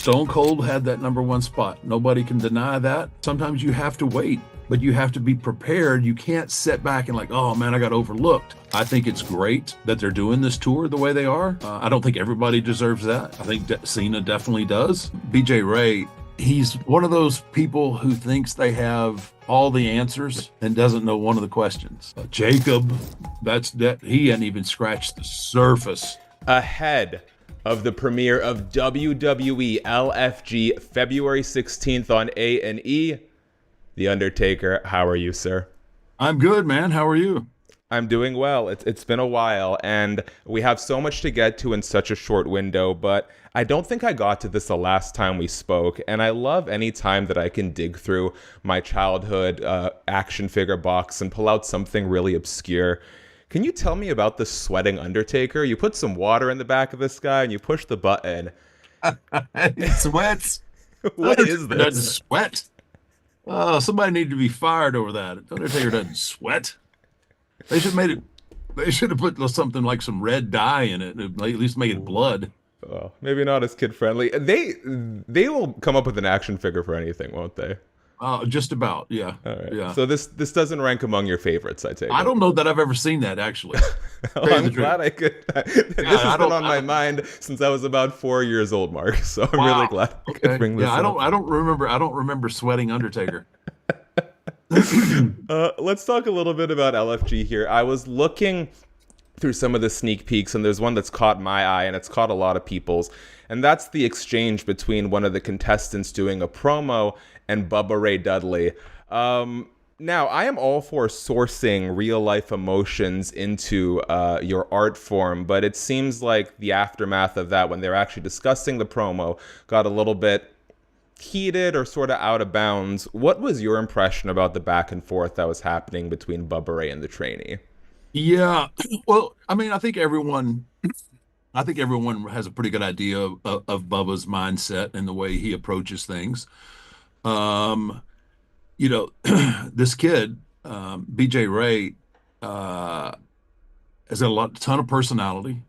Stone Cold had that number one spot. Nobody can deny that. Sometimes you have to wait, but you have to be prepared. You can't sit back and like, oh man, I got overlooked. I think it's great that they're doing this tour the way they are. I don't think everybody deserves that. I think Cena definitely does. BJ Ray, he's one of those people who thinks they have all the answers and doesn't know one of the questions. Jacob, he hadn't even scratched the surface. Ahead of the premiere of WWE LFG February 16th on A&E, The Undertaker. How are you, sir? I'm good, man. How are you? I'm doing well. It's been a while, and we have so much to get to in such a short window, but I don't think I got to this the last time we spoke, and I love any time that I can dig through my childhood action figure box and pull out something really obscure. Can you tell me about the sweating Undertaker? You put some water in the back of this guy, and you push the button. He sweats. What is this? Doesn't sweat. Oh, somebody needed to be fired over that. Undertaker doesn't sweat. They should have put something like some red dye in it, at least make it blood. Oh, maybe not as kid friendly. They will come up with an action figure for anything, won't they? Just about, yeah. All right. Yeah. So this doesn't rank among your favorites, I take it. I don't know that I've ever seen that actually. I'm glad I could. This has been on my mind since I was about 4 years old, Mark. So I'm really glad I could bring this up. I don't remember sweating Undertaker. Let's talk a little bit about LFG here. I was looking through some of the sneak peeks, and there's one that's caught my eye, and it's caught a lot of people's, and that's the exchange between one of the contestants doing a promo and Bubba Ray Dudley. Now, I am all for sourcing real-life emotions into your art form, but it seems like the aftermath of that, when they were actually discussing the promo, got a little bit heated or sort of out of bounds. What was your impression about the back and forth that was happening between Bubba Ray and the trainee? Yeah, well, I mean, I think everyone has a pretty good idea of Bubba's mindset and the way he approaches things. This kid, BJ Ray, has got a ton of personality.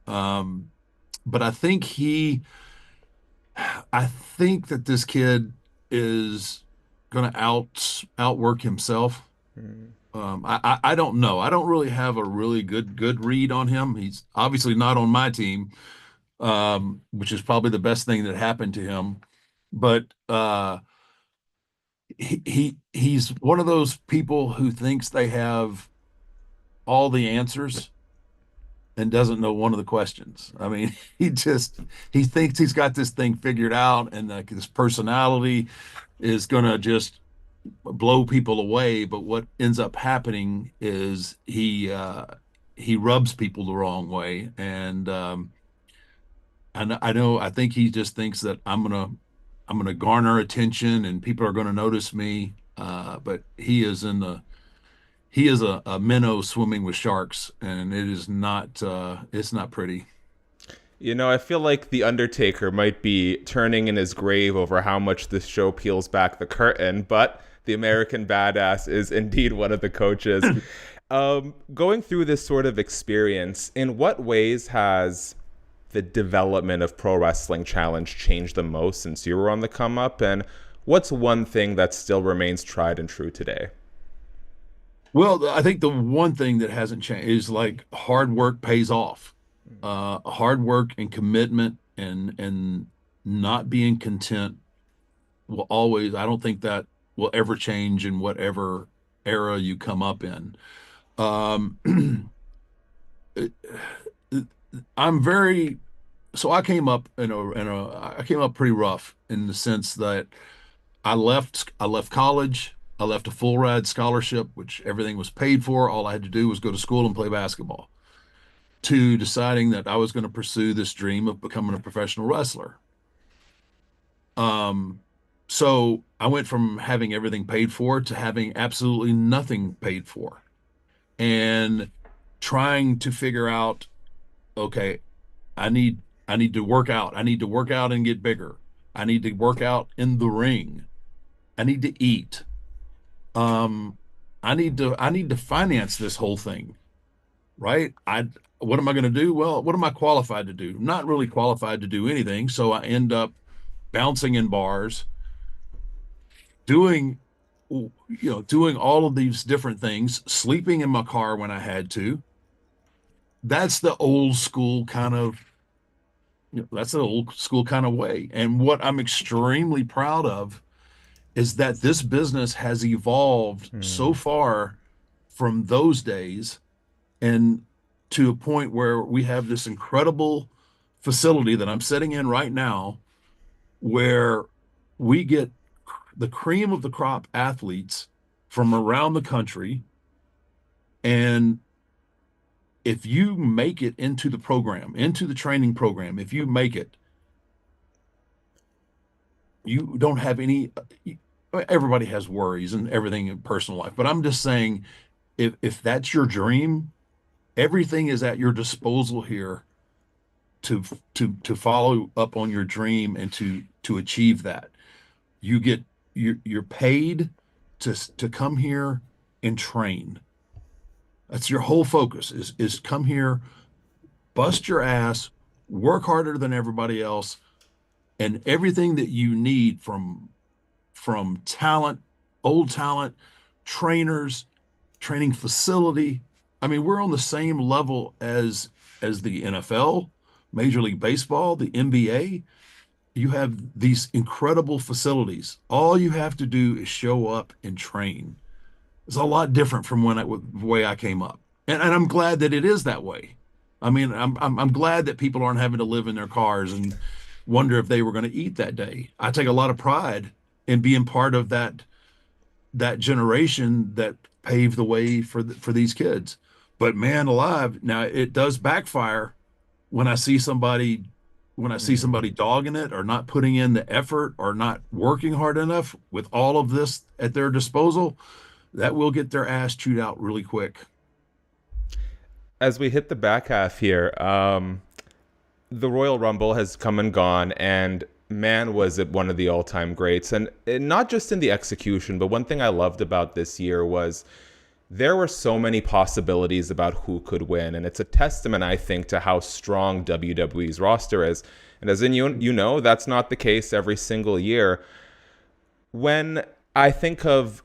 But I think that this kid is going to outwork himself. I don't know. I don't really have a really good read on him. He's obviously not on my team, which is probably the best thing that happened to him. But he's one of those people who thinks they have all the answers and doesn't know one of the questions. I mean, he thinks he's got this thing figured out, and his personality is gonna just blow people away. But what ends up happening is he rubs people the wrong way, and I think he just thinks that I'm gonna garner attention and people are gonna notice me. But he is a minnow swimming with sharks, and it's not pretty. You know, I feel like The Undertaker might be turning in his grave over how much this show peels back the curtain, but the American Badass is indeed one of the coaches. Going through this sort of experience, in what ways has the development of Pro Wrestling Challenge changed the most since you were on the come up, and what's one thing that still remains tried and true today? Well, I think the one thing that hasn't changed is like hard work pays off. Hard work and commitment and not being content will always, I don't think that will ever change in whatever era you come up in. I came up I came up pretty rough in the sense that I left college. I left a full ride scholarship, which everything was paid for. All I had to do was go to school and play basketball, to deciding that I was going to pursue this dream of becoming a professional wrestler. So I went from having everything paid for to having absolutely nothing paid for, and trying to figure out, okay, I need to work out. I need to work out and get bigger. I need to work out in the ring. I need to eat. I need to finance this whole thing, right? What am I going to do? Well, what am I qualified to do? I'm not really qualified to do anything. So I end up bouncing in bars, doing doing all of these different things, sleeping in my car when I had to. That's the old school kind of that's the old school kind of way. And what I'm extremely proud of is that this business has evolved so far from those days and to a point where we have this incredible facility that I'm sitting in right now where we get the cream of the crop athletes from around the country. And if you make it into the program, into the training program, if you make it, you don't have any, everybody has worries and everything in personal life. But I'm just saying, if that's your dream, everything is at your disposal here to follow up on your dream and to achieve that. You're paid to come here and train. That's your whole focus is come here, bust your ass, work harder than everybody else, and everything that you need from talent, old talent, trainers, training facility. I mean, we're on the same level as the NFL, Major League Baseball, the NBA. You have these incredible facilities. All you have to do is show up and train. It's a lot different from the way I came up, and I'm glad that it is that way. I mean, I'm glad that people aren't having to live in their cars and wonder if they were going to eat that day. I take a lot of pride in being part of that generation that paved the way for these kids. But man alive, now it does backfire when I see somebody dogging it or not putting in the effort or not working hard enough with all of this at their disposal. That will get their ass chewed out really quick. As we hit the back half here, the Royal Rumble has come and gone, and man, was it one of the all-time greats. And not just in the execution, but one thing I loved about this year was there were so many possibilities about who could win. And it's a testament, I think, to how strong WWE's roster is. And as in you know, that's not the case every single year. When I think of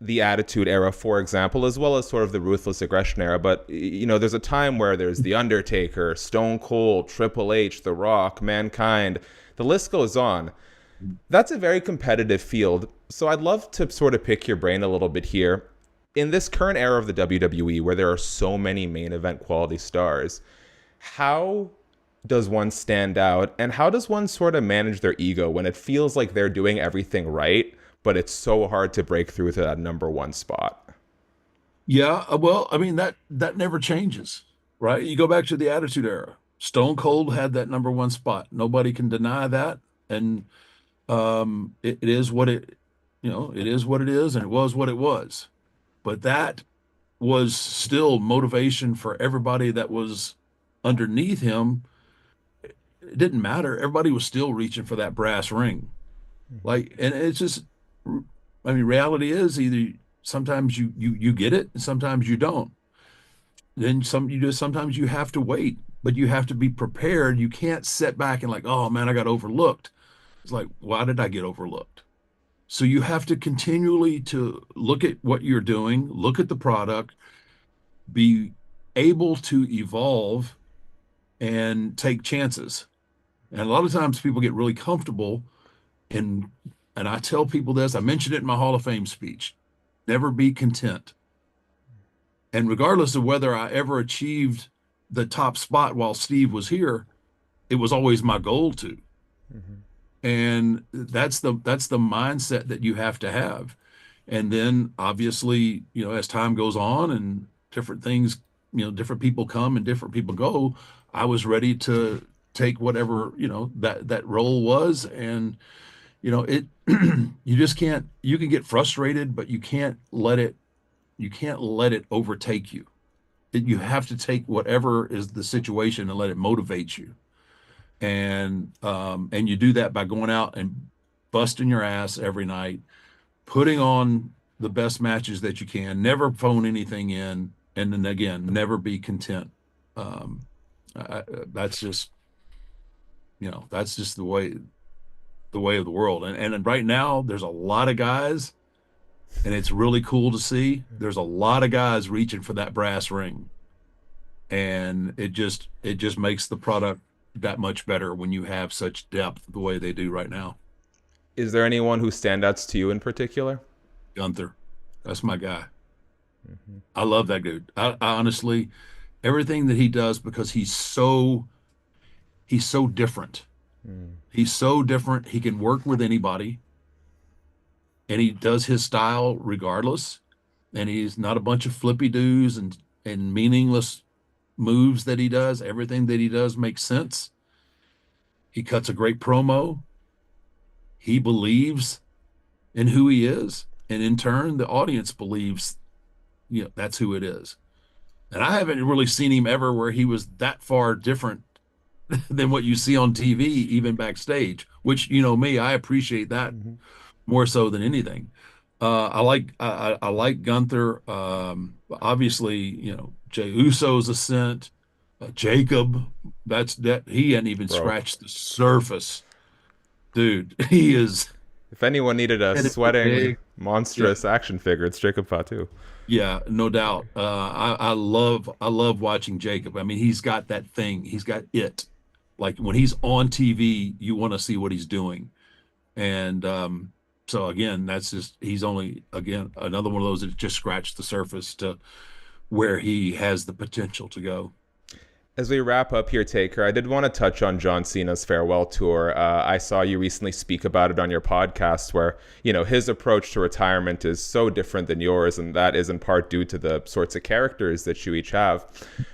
the Attitude Era, for example, as well as sort of the Ruthless Aggression Era. But, there's a time where there's The Undertaker, Stone Cold, Triple H, The Rock, Mankind. The list goes on. That's a very competitive field. So I'd love to sort of pick your brain a little bit here. In this current era of the WWE, where there are so many main event quality stars, how does one stand out? And how does one sort of manage their ego when it feels like they're doing everything right, but it's so hard to break through to that number one spot? Yeah, well, I mean that never changes, right? You go back to the Attitude Era. Stone Cold had that number one spot. Nobody can deny that, and it is what it is what it is, and it was what it was. But that was still motivation for everybody that was underneath him. It didn't matter. Everybody was still reaching for that brass ring. And it's just, I mean, reality is either sometimes you get it and sometimes you don't. Then sometimes you have to wait, but you have to be prepared. You can't sit back and like, oh man, I got overlooked. It's like, why did I get overlooked? So you have to continually to look at what you're doing, look at the product, be able to evolve and take chances. And a lot of times people get really comfortable and I tell people this, I mentioned it in my Hall of Fame speech, never be content. And regardless of whether I ever achieved the top spot while Steve was here, it was always my goal to. Mm-hmm. And that's the mindset that you have to have. And then obviously, as time goes on and different things, different people come and different people go, I was ready to take whatever, that role was. And, it, you just can't, you can get frustrated, but you can't let it overtake you. You have to take whatever is the situation and let it motivate you. And you do that by going out and busting your ass every night, putting on the best matches that you can, never phone anything in, and then again, never be content. That's just the the way of the world. And right now there's a lot of guys, and it's really cool to see. There's a lot of guys reaching for that brass ring, and it just makes the product that much better when you have such depth the way they do right now. Is there anyone who stands out to you in particular? Gunther, that's my guy. I love that dude. I honestly, everything that he does, because he's so different. He's so different. He can work with anybody, and he does his style regardless. And he's not a bunch of flippy doos and meaningless moves that he does. Everything that he does makes sense. He cuts a great promo. He believes in who he is, and in turn, the audience believes, that's who it is. And I haven't really seen him ever where he was that far different than what you see on TV, even backstage, which, me, I appreciate that more so than anything. I like Gunther. Obviously, Jey Uso's ascent, Jacob, that he hadn't even scratched the surface. Dude, he is. If anyone needed a sweating, monstrous action figure, it's Jacob Fatu. Yeah, no doubt. I love watching Jacob. I mean, he's got that thing. He's got it. Like when he's on TV, you want to see what he's doing. And so again, he's only, again, another one of those that just scratched the surface to where he has the potential to go. As we wrap up here, Taker, I did want to touch on John Cena's farewell tour. I saw you recently speak about it on your podcast, where, his approach to retirement is so different than yours, and that is in part due to the sorts of characters that you each have.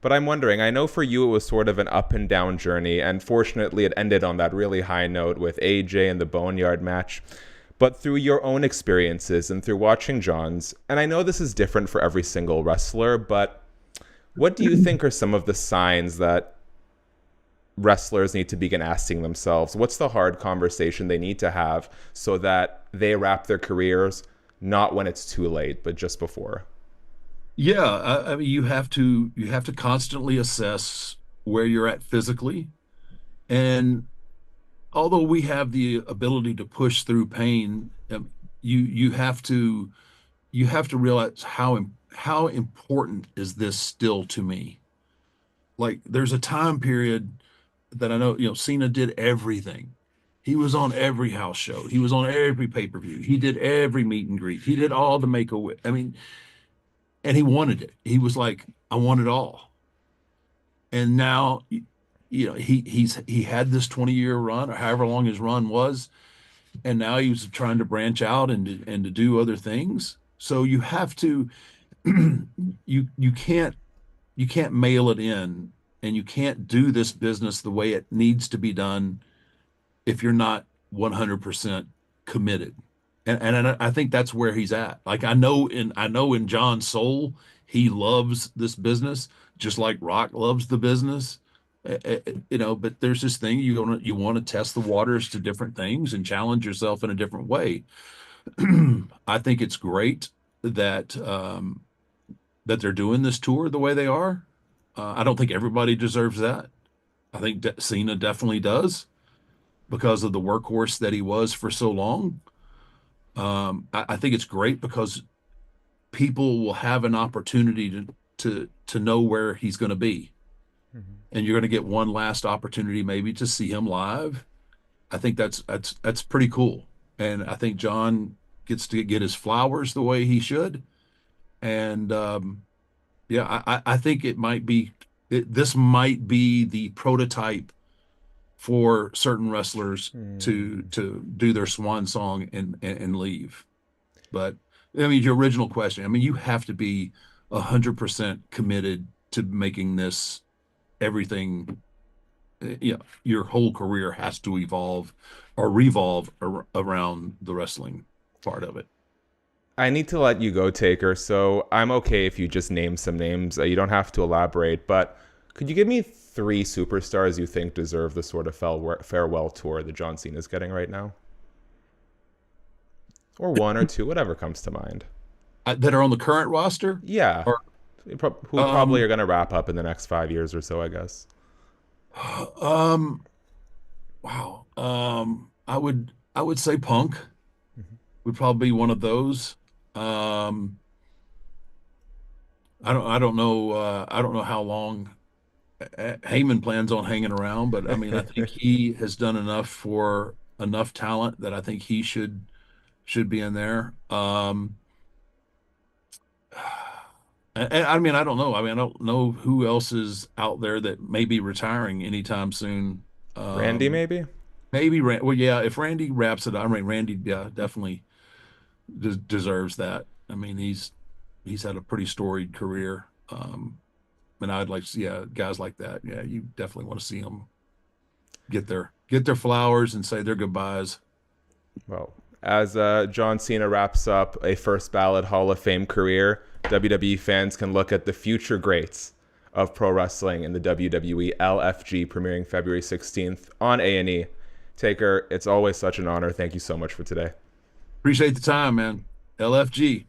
But I'm wondering, I know for you it was sort of an up and down journey, and fortunately it ended on that really high note with AJ and the Boneyard match. But through your own experiences and through watching John's, and I know this is different for every single wrestler, but what do you think are some of the signs that wrestlers need to begin asking themselves? What's the hard conversation they need to have so that they wrap their careers, not when it's too late, but just before? Yeah, I mean, you have to constantly assess where you're at physically. And although we have the ability to push through pain, you have to realize how important is this still to me. Like, there's a time period that I know, Cena did everything. He was on every house show. He was on every pay-per-view. He did every meet and greet. He did all the Make-A-Wish. I mean, and he wanted it. He was like, I want it all. And now, he had this 20-year run, or however long his run was, and now he was trying to branch out and to do other things. So you have to, you can't mail it in, and you can't do this business the way it needs to be done if you're not 100% committed. And I think that's where he's at. Like, I know in John's soul, he loves this business just like Rock loves the business. But there's this thing, you want to test the waters to different things and challenge yourself in a different way. I think it's great that they're doing this tour the way they are. I don't think everybody deserves that. I think Cena definitely does, because of the workhorse that he was for so long. I think it's great because people will have an opportunity to know where he's going to be. And you're going to get one last opportunity maybe to see him live. I think that's pretty cool. And I think John gets to get his flowers the way he should. And I think this might be the prototype for certain wrestlers to do their swan song and leave. But I mean, your original question, I mean, you have to be 100% committed to making this everything. Your whole career has to evolve or revolve around the wrestling part of it. I need to let you go, Taker, so I'm okay if you just name some names. You don't have to elaborate, but could you give me 3 superstars you think deserve the sort of farewell tour that John Cena is getting right now? Or 1 or 2, whatever comes to mind. That are on the current roster? Yeah. Who probably are going to wrap up in the next 5 years or so, I guess. Wow. I would say Punk would probably be one of those. I don't know how long Heyman plans on hanging around, but I mean, I think he has done enough for enough talent that I think he should be in there. I mean, I don't know. I mean, I don't know who else is out there that may be retiring anytime soon. Randy, Um, maybe? maybe well, yeah. If Randy wraps it up, I mean, Randy, yeah, definitely deserves that. I mean, he's had a pretty storied career. And I'd like to see, yeah, guys like that. Yeah, you definitely want to see them get their flowers and say their goodbyes. Well, as John Cena wraps up a first ballot Hall of Fame career, WWE fans can look at the future greats of pro wrestling in the WWE LFG, premiering February 16th on A&E. Taker, it's always such an honor. Thank you so much for today. Appreciate the time, man. LFG.